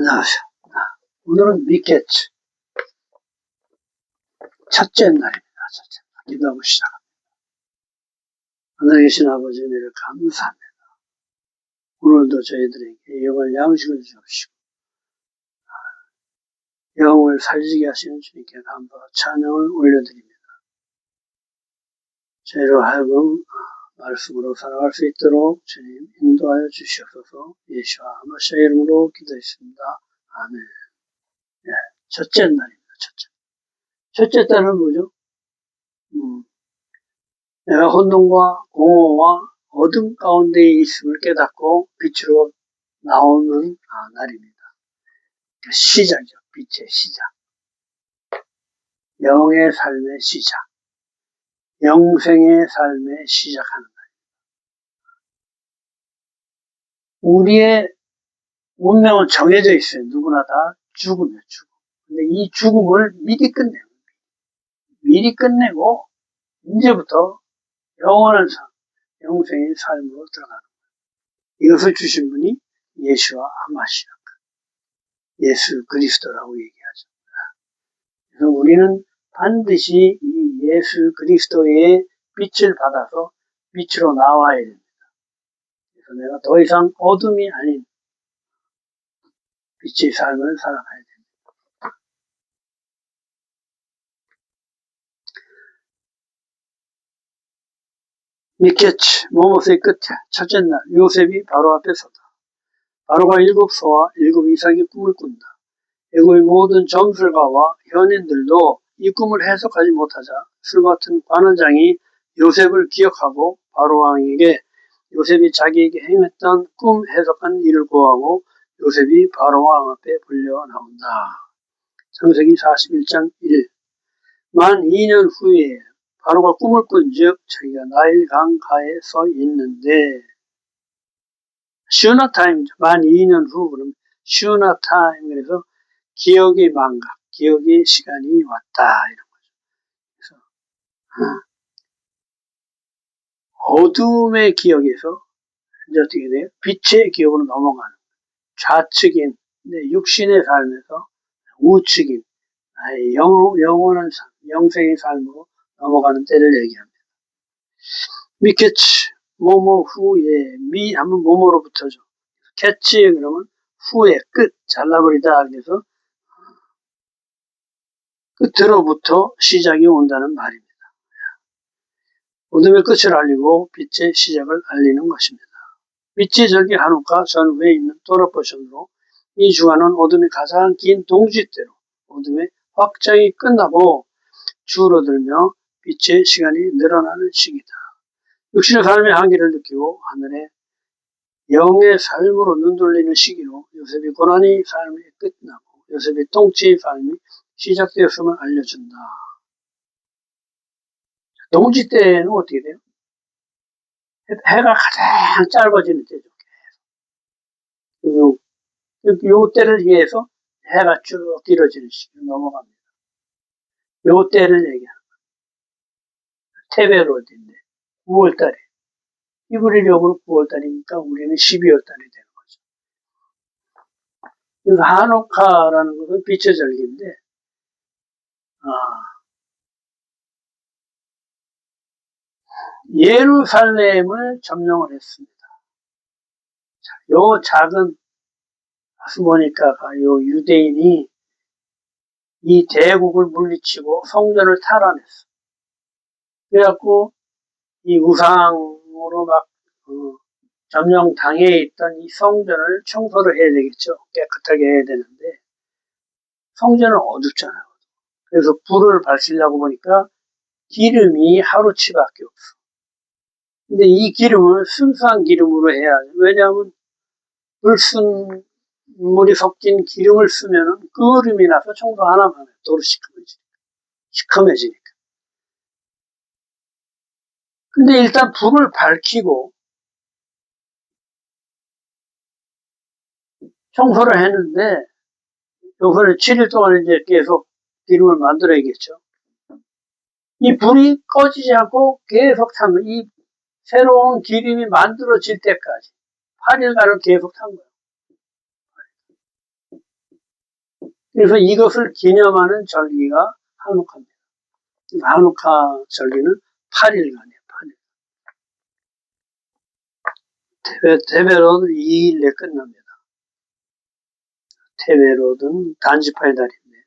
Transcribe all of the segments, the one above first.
안녕하세요. 오늘은 미케츠 첫째 날입니다. 첫째 날. 기도하고 시작합니다. 하늘에 계신 아버지 은혜를 감사합니다. 오늘도 저희들에게 영을 양식을 주옵시고 영을 살리게 하시는 주님께 감사와 찬양을 올려드립니다. 저희로 하여금 말씀으로 살아갈 수 있도록 주님 인도하여 주시옵소서. 예수와 마시아의 이름으로 기도했습니다. 아멘. 네, 첫째 날입니다. 첫째 날은 뭐죠? 내가 혼돈과 공허와 어둠 가운데 있음을 깨닫고 빛으로 나오는 날입니다. 시작이죠. 빛의 시작. 영의 삶의 시작. 영생의 삶의 시작하는 날입니다. 우리의 운명은 정해져 있어요. 누구나 다 죽음이에요. 죽음. 근데 이 죽음을 미리 끝내고 이제부터 영원한 삶, 영생의 삶으로 들어가는 거예요. 이것을 주신 분이 예수와 하마시아, 예수 그리스도라고 얘기하죠. 그래서 우리는 반드시 이 예수 그리스도의 빛을 받아서 빛으로 나와야 됩니다. 그래서 내가 더 이상 어둠이 아닌 빛의 삶을 살아가야 됩니다. 미케츠, 모모스의 끝에 첫째 날 요셉이 바로 앞에 서다. 바로가 7소와 7이삭의 꿈을 꾼다. 애국의 모든 점술가와 현인들도 이 꿈을 해석하지 못하자 술 같은 관원장이 요셉을 기억하고 바로왕에게 요셉이 자기에게 행했던 꿈 해석한 일을 고하고 요셉이 바로왕 앞에 불려 나온다. 창세기 41장 1. 만 2년 후에 바로가 꿈을 꾼즉 자기가 나일 강가에 서 있는데 슈나 타임이죠. 만 2년 후 그럼 슈나 타임 그래서 기억의 망각, 기억의 시간이 왔다 이런 거죠. 그래서 어둠의 기억에서 이제 어떻게 돼요? 빛의 기억으로 넘어가는 좌측인 육신의 삶에서 우측인 영원한 삶, 영생의 삶으로 넘어가는 때를 얘기합니다. 미케츠 뭐뭐 후에 미 하면 뭐뭐로 붙어죠. 캐치 그러면 후에 끝 잘라버리다 그래서 끝으로부터 시작이 온다는 말입니다. 어둠의 끝을 알리고 빛의 시작을 알리는 것입니다. 빛의 절기 한우카 전후에 있는 도라포션으로 이 주간은 어둠이 가장 긴 동짓대로 어둠의 확장이 끝나고 줄어들며 빛의 시간이 늘어나는 시기다. 육신의 삶의 한계를 느끼고 하늘의 영의 삶으로 눈돌리는 시기로 요셉이 고난의 삶이 끝나고 요셉의 통치의 삶이 시작되었음을 알려준다. 동지 때는 어떻게 돼요? 해가 가장 짧아지는 때죠. 요 때를 위해서 해가 쭉 길어지는 시기로 넘어갑니다. 요 때를 얘기하는 거예요. 테베로드인데 9월달에 히브리력으로 9월달이니까 우리는 12월달이 되는 거죠. 그래서 하누카라는 것은 빛의 절기인데 예루살렘을 점령을 했습니다. 요 작은 보니까 요 유대인이 이 대국을 물리치고 성전을 탈환했어. 그래갖고 이 우상으로 막 점령당해 있던 이 성전을 청소를 해야 되겠죠. 깨끗하게 해야 되는데 성전은 어둡잖아요. 그래서 불을 밝히려고 보니까 기름이 하루치밖에 없어. 근데 이 기름은 순수한 기름으로 해야 돼. 왜냐하면 불순물이 섞인 기름을 쓰면은 끓음이 나서 청소 하나만 해요. 도로 시커매지니까. 근데 일단 불을 밝히고 청소를 했는데 요번에 7일 동안 이제 계속 기름을 만들어야겠죠. 이 불이 꺼지지 않고 계속 탄 거예요. 이 새로운 기름이 만들어질 때까지 8일간을 계속 탄 거예요. 그래서 이것을 기념하는 절기가 한우카입니다. 한우카 절기는 8일간이에요. 8일. 테베로는 2일 내에 끝납니다. 테베로는 단지파의 달인데,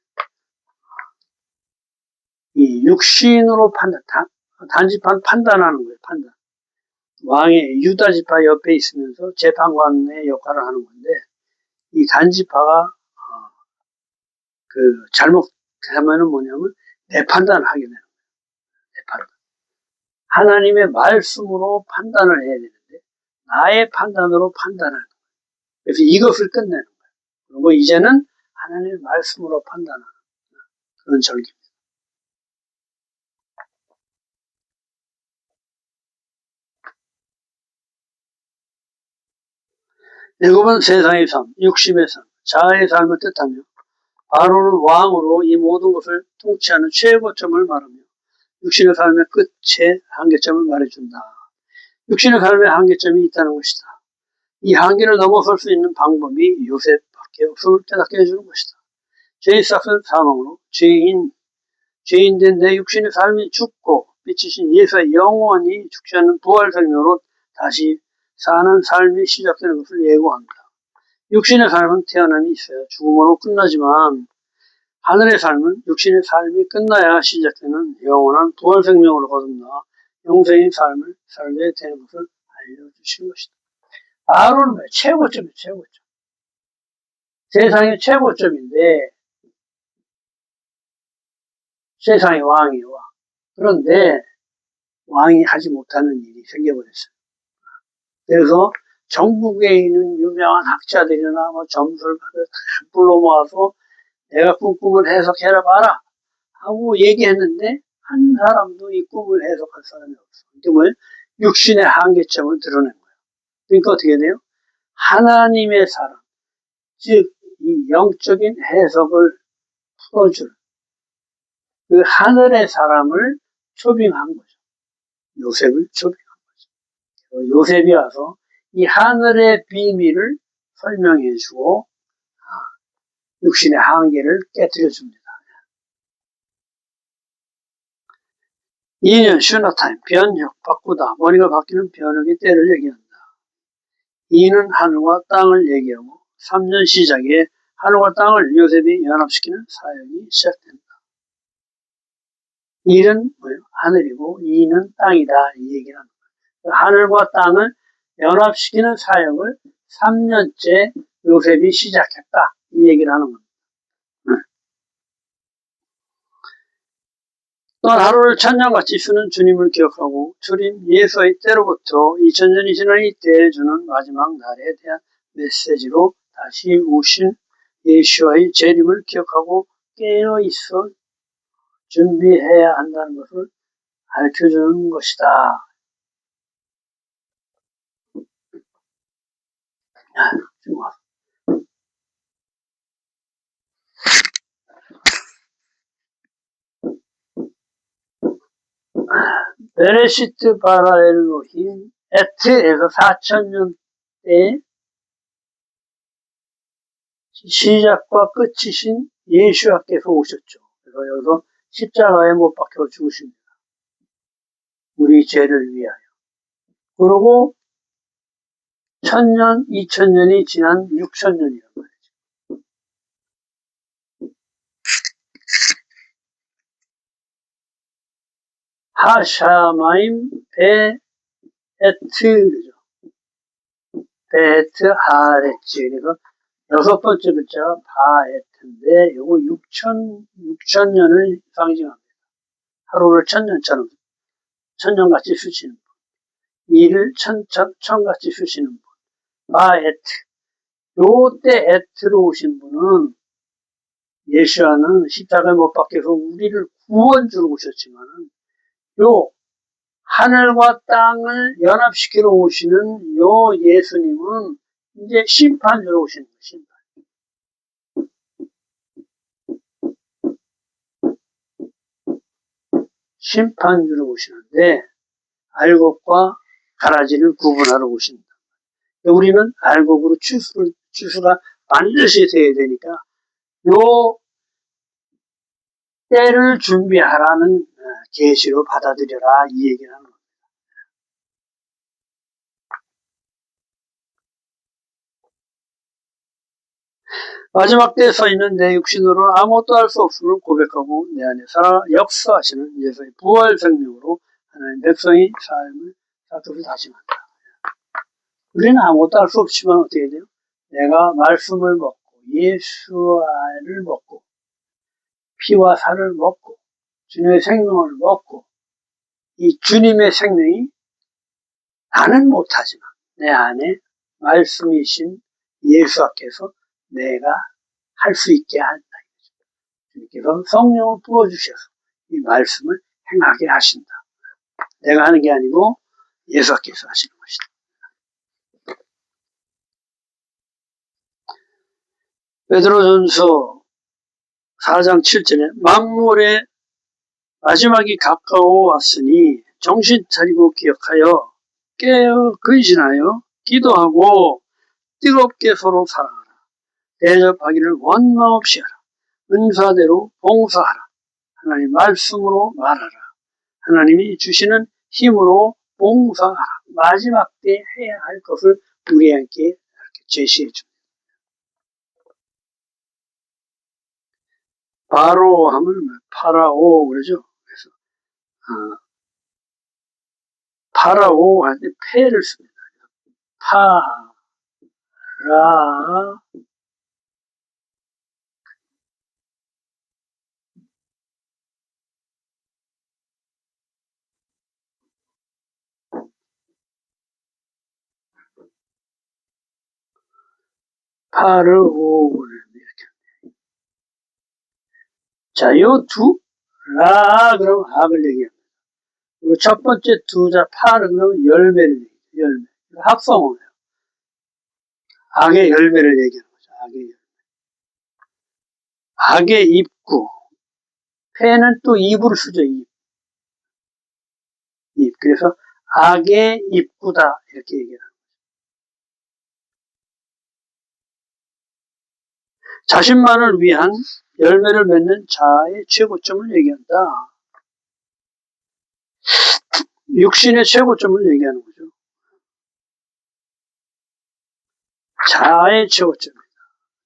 이 육신으로 단지파는 판단하는 거예요. 판단. 왕의 유다지파 옆에 있으면서 재판관의 역할을 하는 건데, 이 단지파가 잘못하면은 뭐냐면 내 판단을 하게 되는 거예요. 내 판단. 하나님의 말씀으로 판단을 해야 되는데 나의 판단으로 판단하는 거예요. 그래서 이것을 끝내는 거예요. 그리고 이제는 하나님의 말씀으로 판단하는 그런 절기입니다. 일곱은 세상의 삶, 육심의 삶, 자아의 삶을 뜻하며 바로는 왕으로 이 모든 것을 통치하는 최고점을 말하며 육신의 삶의 끝에 한계점을 말해준다. 육신의 삶의 한계점이 있다는 것이다. 이 한계를 넘어설 수 있는 방법이 요셉밖에 없음을 깨닫게 해주는 것이다. 죄의 싹은 사망으로 죄인된 내 육신의 삶이 죽고 빛이신 예수의 영원히 죽지 않는 부활 생명으로 다시 사는 삶이 시작되는 것을 예고한다. 육신의 삶은 태어남이 있어야 죽음으로 끝나지만 하늘의 삶은 육신의 삶이 끝나야 시작되는 영원한 부활 생명으로 거듭나 영생의 삶을 살게 되는 것을 알려주시는 것이다. 바로는 최고점이에요. 최고점. 세상의 최고점인데 세상의 왕이에요. 왕. 그런데 왕이 하지 못하는 일이 생겨버렸어요. 그래서 전국에 있는 유명한 학자들이나 점수를 받아 다 불러 모아서 내가 꿈을 해석해라 봐라 하고 얘기했는데 한 사람도 이 꿈을 해석할 사람이 없어. 이게 뭐예요? 육신의 한계점을 드러낸 거예요. 그러니까 어떻게 돼요? 하나님의 사람, 즉 이 영적인 해석을 풀어줄 그 하늘의 사람을 초빙한 거죠. 요셉을 초빙한 거죠. 요셉이 와서 이 하늘의 비밀을 설명해 주고 육신의 한계를 깨뜨려 줍니다. 2년 슈너타임, 변혁, 바꾸다, 머리가 바뀌는 변혁의 때를 얘기한다. 2는 하늘과 땅을 얘기하고 3년 시작에 하늘과 땅을 요셉이 연합시키는 사역이 시작된다. 1은 뭐예요? 하늘이고 2는 땅이다 이 얘기를 하는 거예요. 하늘과 땅을 연합시키는 사역을 3년째 요셉이 시작했다 이 얘기를 하는 겁니다. 또한 하루를 천년같이 쓰는 주님을 기억하고 주님 예수의 때로부터 2000년이 지난 이때에 주는 마지막 날에 대한 메시지로 다시 오신 예수와의 재림을 기억하고 깨어 있어 준비해야 한다는 것을 가르쳐주는 것이다. 지금 와서. 베레시트 바라 엘로힘 에트에서 4000년 때 시작과 끝이신 예수와께서 오셨죠. 그래서 여기서 십자가에 못 박혀 죽으십니다. 우리 죄를 위하여. 그리고 1000년, 2000년이 지난 6000년이란 말이죠. 하샤마임 베에트 베에트 하레츠. 그래서 여섯 번째 글자가 바에트인데 요거 6000년을 상징합니다. 하루를 1000년처럼 천년같이 쓰시는 분. 일을 천같이 쓰시는 분. 바에트. 요때 에트로 오신 분은 예수와는 십자가에 못 박혀서 우리를 구원주로 오셨지만은 요 하늘과 땅을 연합시키러 오시는 요 예수님은 이제 심판주로 오시는 거예요. 심판주로 오시는데 알곡과 가라지를 구분하러 오신다. 우리는 알곡으로 추수가 반드시 돼야 되니까 요 때를 준비하라는 계시로 받아들여라 이 얘기를 하는 겁니다. 마지막 때에 서 있는 내 육신으로는 아무것도 할 수 없음을 고백하고 내 안에 살아 역사하시는 예수의 부활 생명으로 하나님 백성의 삶을 그것을 다짐한다. 우리는 아무것도 할 수 없지만 어떻게 돼요? 내가 말씀을 먹고 예수를 먹고 피와 살을 먹고 주님의 생명을 먹고 이 주님의 생명이 나는 못하지만 내 안에 말씀이신 예수께서 내가 할 수 있게 한다. 주님께서 성령을 부어주셔서 이 말씀을 행하게 하신다. 내가 하는 게 아니고 예수께서 하시는 것이다. 베드로전서 4장 7절에 만물의 마지막이 가까워 왔으니 정신 차리고 기억하여 깨어 근신하여 기도하고 뜨겁게 서로 사랑하라. 대접하기를 원망 없이 하라. 은사대로 봉사하라. 하나님 말씀으로 말하라. 하나님이 주시는 힘으로 봉사하라. 마지막 때 해야 할 것을 우리에게 이렇게 제시해 줍니다. 바로 하면 파라오 그러죠. 그래서 파라오 할 때 패를 씁니다. 파라 파르오 이렇게. 자, 요 라 그러면 악을 얘기합니다. 첫 번째 두자 파르 그러면 열매를 얘기해요. 열매. 합성어예요. 악의 열매를 얘기하는 거죠. 악의 열매. 악의 입구. 패는 또 입으로 쓰죠. 입. 그래서 악의 입구다 이렇게 얘기해요. 자신만을 위한 열매를 맺는 자아의 최고점을 얘기한다. 육신의 최고점을 얘기하는 거죠. 자아의 최고점입니다.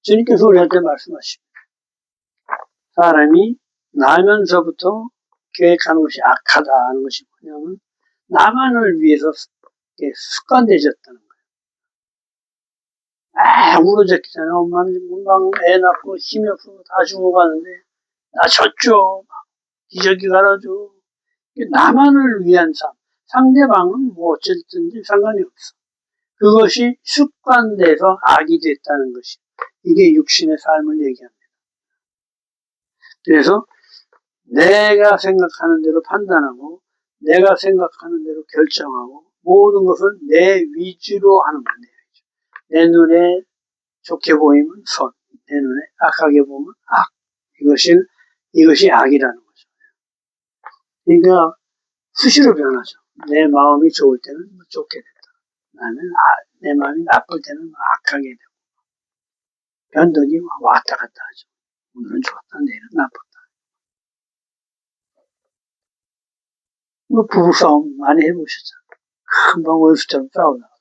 주님께서 우리한테 말씀하십니다. 사람이 나면서부터 계획하는 것이 악하다 하는 것이 뭐냐면 나만을 위해서 습관되졌다는 거예요. 우러졌잖아요. 엄마는 금방 애 낳고 힘이 없어서 다 죽어가는데 나 졌죠. 기저귀 갈아줘. 나만을 위한 삶. 상대방은 뭐 어쨌든지 상관이 없어. 그것이 습관돼서 악이 됐다는 것이 이게 육신의 삶을 얘기합니다. 그래서 내가 생각하는 대로 판단하고 내가 생각하는 대로 결정하고 모든 것을 내 위주로 하는 거예요. 내 눈에 좋게 보이면 선, 내 눈에 악하게 보면 악. 이것이 악이라는 거죠. 그러니까 수시로 변하죠. 내 마음이 좋을 때는 좋게 된다. 내 마음이 나쁠 때는 악하게 되고 변덕이 왔다 갔다 하죠. 오늘은 좋았다, 내일은 나빴다. 부부싸움 많이 해보셨잖아요. 금방 원수처럼 싸우다가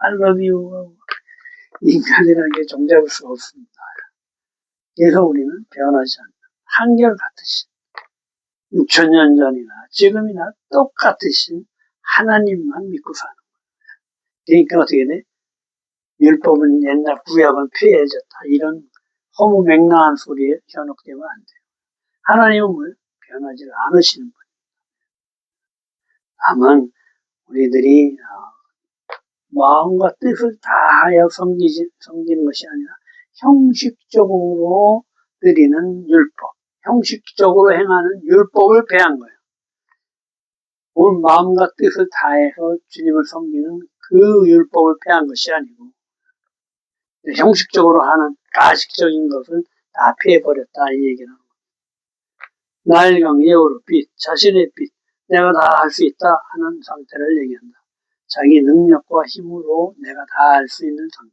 I love you. 인간이라는 게 종잡을 수가 없습니다. 그래서 우리는 변하지 않는 한결같으신 6,000년 전이나 지금이나 똑같으신 하나님만 믿고 사는 거예요. 그러니까 어떻게 돼? 율법은 옛날 구약은 폐해졌다. 이런 허무맹랑한 소리에 현혹되면 안 돼요. 하나님은 뭐예요? 변하지 않으시는 분이에요. 다만 우리들이 마음과 뜻을 다하여 섬기는 것이 아니라 형식적으로 드리는 율법, 형식적으로 행하는 율법을 배한 거예요. 온 마음과 뜻을 다해서 주님을 섬기는 그 율법을 배한 것이 아니고 형식적으로 하는 가식적인 것을 다 피해버렸다 이 얘기는 나일강 예우로 빛, 자신의 빛, 내가 다 할 수 있다 하는 상태를 얘기한다. 자기 능력과 힘으로 내가 다 할 수 있는 상태.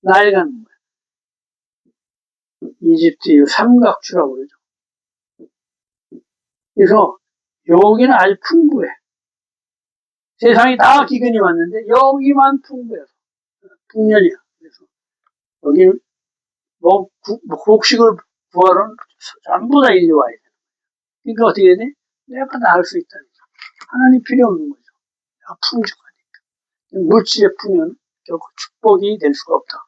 나일강은 뭐야? 이집트의 삼각추라고 그러죠. 그래서 여기는 아주 풍부해. 세상이 다 기근이 왔는데 여기만 풍부해서 풍년이야. 그래서 여기는 곡식을 구하러 전부 다 일리 와야 돼. 그러니까 어떻게 해야 돼? 내가 다 할 수 있다는 거죠. 하나님 필요 없는 거죠. 내가 풍족하니까. 물질의 풍요는 결국 축복이 될 수가 없다.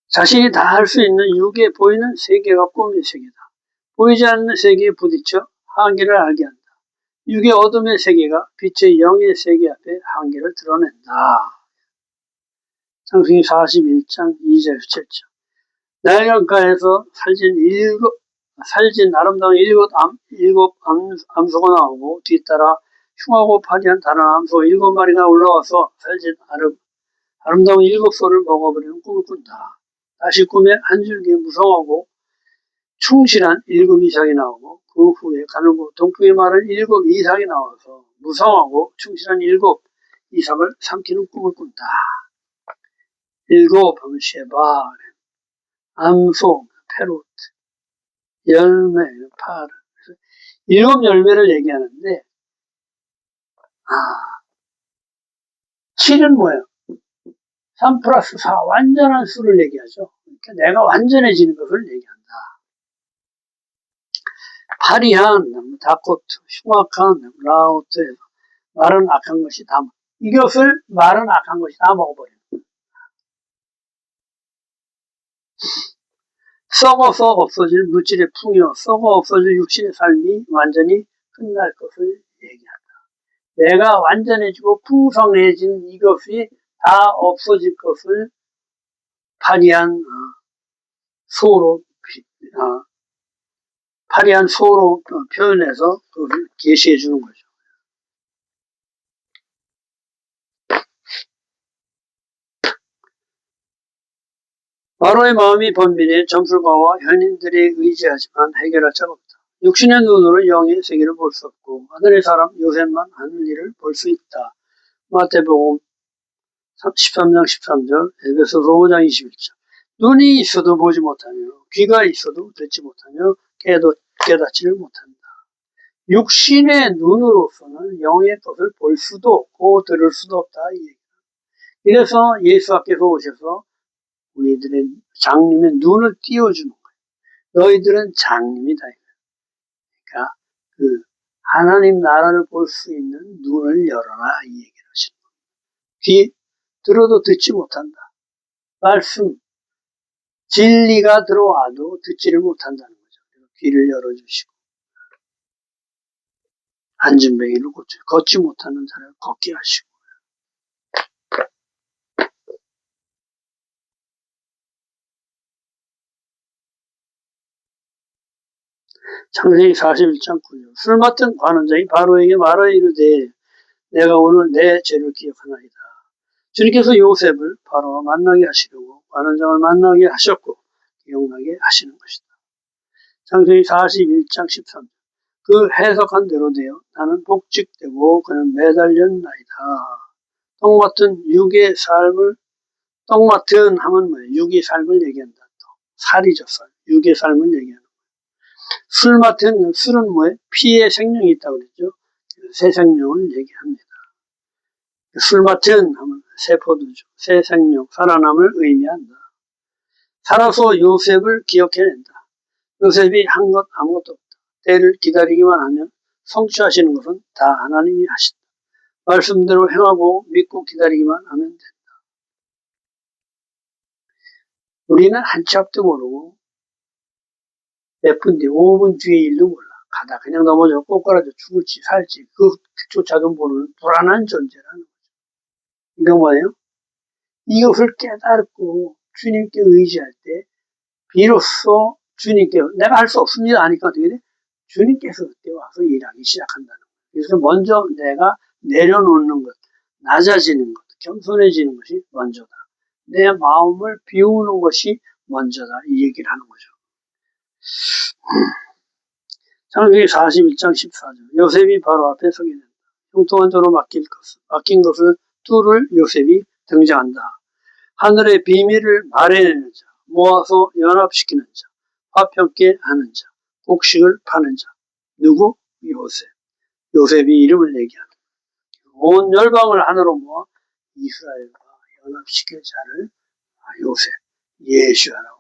자신이 다 할 수 있는 육에 보이는 세계가 꿈의 세계다. 보이지 않는 세계에 부딪혀 한계를 알게 한다. 육의 어둠의 세계가 빛의 영의 세계 앞에 한계를 드러낸다. 창세기 41장 2절 7절. 나일강가에서 살진 아름다운 일곱 암소가 나오고 뒤따라 흉하고 파리한 다른 암소 7마리가 올라와서 살진 아름다운 7소를 먹어버리는 꿈을 꾼다. 다시 꿈에 한 줄기에 무성하고 충실한 7이삭이 나오고 그 후에 가늘고 동풍의 말은 7이삭이 나와서 무성하고 충실한 7이삭을 삼키는 꿈을 꾼다. 7 하면 쉐바, 암소, 페롯, 열매, 파르. 7 열매를 얘기하는데 7은 뭐예요? 3 플러스 4 완전한 수를 얘기하죠. 그러니까 내가 완전해지는 것을 얘기한다. 파리한, 다코트, 흉악한, 라오트, 말은 악한 것이 다 이것을 말은 악한 것이 다 먹어버리는 거예요. 썩어서 없어질 물질의 풍요, 썩어 없어질 육신의 삶이 완전히 끝날 것을 얘기한다. 내가 완전해지고 풍성해진 이것이 다 없어질 것을 파리한 소로 표현해서 그것을 계시해 주는 거죠. 바로의 마음이 번민해 점술가와 현인들에 의지하지만 해결할 자가 없다. 육신의 눈으로 영의 세계를 볼 수 없고 하늘의 사람 요셉만 하늘 일을 볼 수 있다. 마태복음 13장 13절, 에베소서 5장 21절. 눈이 있어도 보지 못하며 귀가 있어도 듣지 못하며 깨닫지를 못한다. 육신의 눈으로서는 영의 것을 볼 수도 없고 들을 수도 없다. 그래서 예수 앞에서 오셔서 우리들의 장님의 눈을 띄워주는 거예요. 너희들은 장님이다. 그러니까 그 하나님 나라를 볼 수 있는 눈을 열어라 이 얘기를 하시는 거예요. 귀 들어도 듣지 못한다. 말씀 진리가 들어와도 듣지를 못한다는 거죠. 귀를 열어주시고 안진뱅이를 고쳐 걷지 못하는 자를 걷게 하시고 창세기 41장 9절. 술 맡은 관원장이 바로에게 말하여 이르되 내가 오늘 내 죄를 기억하나이다. 주님께서 요셉을 바로와 만나게 하시려고 관원장을 만나게 하셨고 기억나게 하시는 것이다. 창세기 41장 13절. 그 해석한 대로 되어 나는 복직되고 그는 매달렸나이다. 떡 맡은 하면 뭐예요? 육의 삶을 얘기한다. 살이죠, 살. 육의 삶을 얘기하는 거예요. 술 맡은, 술은 뭐예요? 피에 생명이 있다고 그랬죠. 새 생명을 얘기합니다. 술 맡은 하면 세포도죠. 새 생명, 살아남을 의미한다. 살아서 요셉을 기억해낸다. 요셉이 한 것 아무것도 없다. 때를 기다리기만 하면 성취하시는 것은 다 하나님이 하신다. 말씀대로 행하고 믿고 기다리기만 하면 된다. 우리는 한 치 앞도 모르고 몇 분 뒤, 5분 뒤의 일도 몰라. 가다 그냥 넘어져 꼬꾸라져 죽을지 살지 그조차도 모르는 불안한 존재라는 거죠. 이거 뭐예요? 이것을 깨닫고 주님께 의지할 때 비로소 주님께 내가 할 수 없습니다 하니까 어떻게 돼? 주님께서 그때 와서 일하기 시작한다는 거예요. 그래서 먼저 내가 내려놓는 것, 낮아지는 것, 겸손해지는 것이 먼저다. 내 마음을 비우는 것이 먼저다. 이 얘기를 하는 거죠. 창세기 41장 14절. 요셉이 바로 앞에 서게 된다. 형통한 자로 맡긴 것을 뚫을 요셉이 등장한다. 하늘의 비밀을 말해내는 자, 모아서 연합시키는 자, 밥 함께 하는 자, 곡식을 파는 자. 누구? 요셉. 요셉이 이름을 얘기하는 온 열방을 하나로 모아 이스라엘과 연합시킬 자를 요셉, 예수야라고.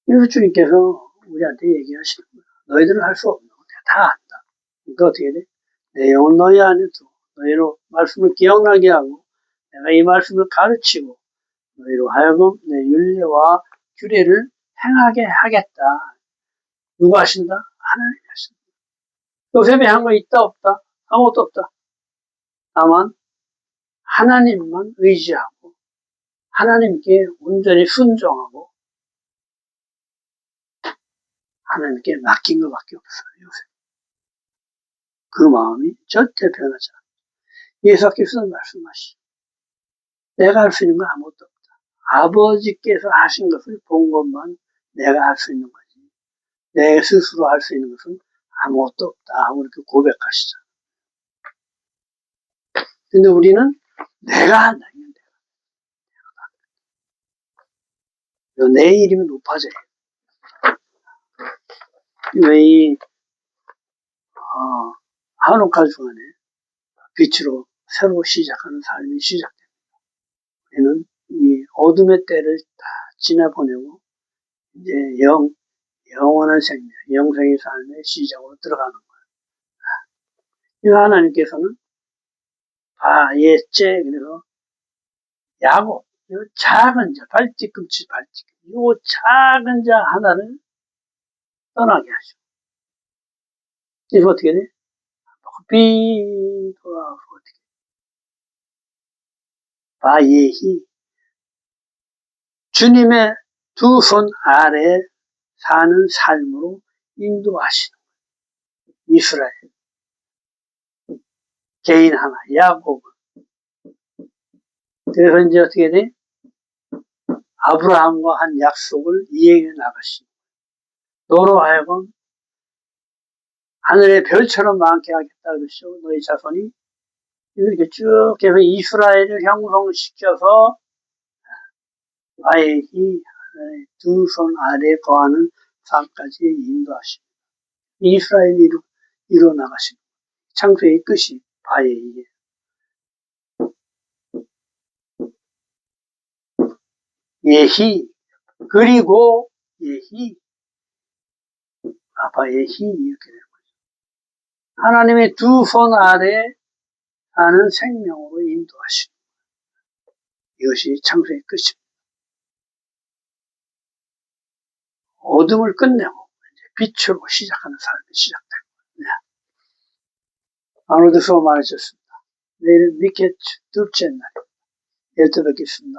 그래서 주님께서 우리한테 얘기하시는 거야. 너희들은 할 수 없는 거 내가 다 안다. 그러니까 어떻게 돼? 내 영혼 너희 안에 두고 너희로 말씀을 기억나게 하고 내가 이 말씀을 가르치고 너희로 하여금 내 율례와 규례를 행하게 하겠다. 누가 하신다? 하나님이 하신다. 요셉이 한 거 있다 없다? 아무것도 없다. 다만 하나님만 의지하고 하나님께 온전히 순종하고 하나님께 맡긴 것밖에 없어요. 요셉. 그 마음이 절대 변하지 않아요. 예수께서는 말씀하시죠. 내가 할 수 있는 건 아무것도 없다. 아버지께서 하신 것을 본 것만 내가 할 수 있는 거지. 내 스스로 할 수 있는 것은 아무것도 없다 하고 이렇게 고백하시죠. 근데 우리는 내가 한다. 내 이름이 높아져요. 이 한옥 가족 안에 빛으로 새로 시작하는 삶이 시작됩니다. 우리는 이 어둠의 때를 다 지나보내고 이제 영원한 생명, 영생의 삶의 시작으로 들어가는 거예요. 하나님께서는 예째 그래서 야곱, 이 작은 자, 발뒤꿈치, 이 작은 자 하나를 떠나게 하죠. 그래서 어떻게 돼? 비 돌아가고 어떻게 바예히 주님의 두 손 아래 사는 삶으로 인도하시는 거예요. 이스라엘 개인 하나 야곱. 그래서 이제 어떻게 돼? 아브라함과 한 약속을 이행해 나가시는 거예요. 너로 하여금 하늘의 별처럼 많게 하겠다 그러시죠. 너희 자손이 이렇게 쭉 해서 이스라엘을 형성시켜서 아예 이 두 손 아래 거하는 삶까지 인도하십니다. 이스라엘이 이루어 나가십니다. 창세의 끝이 바예이에요. 예히 그리고 예히 바예히 이렇게 되는 거죠. 하나님의 두 손 아래 하는 생명으로 인도하십니다. 이것이 창세의 끝입니다. 어둠을 끝내고 빛으로 시작하는 삶이 시작된 거예요. 아노드 수고 많으셨습니다. 내일 미켓 둘째 날 내일 또 뵙겠습니다.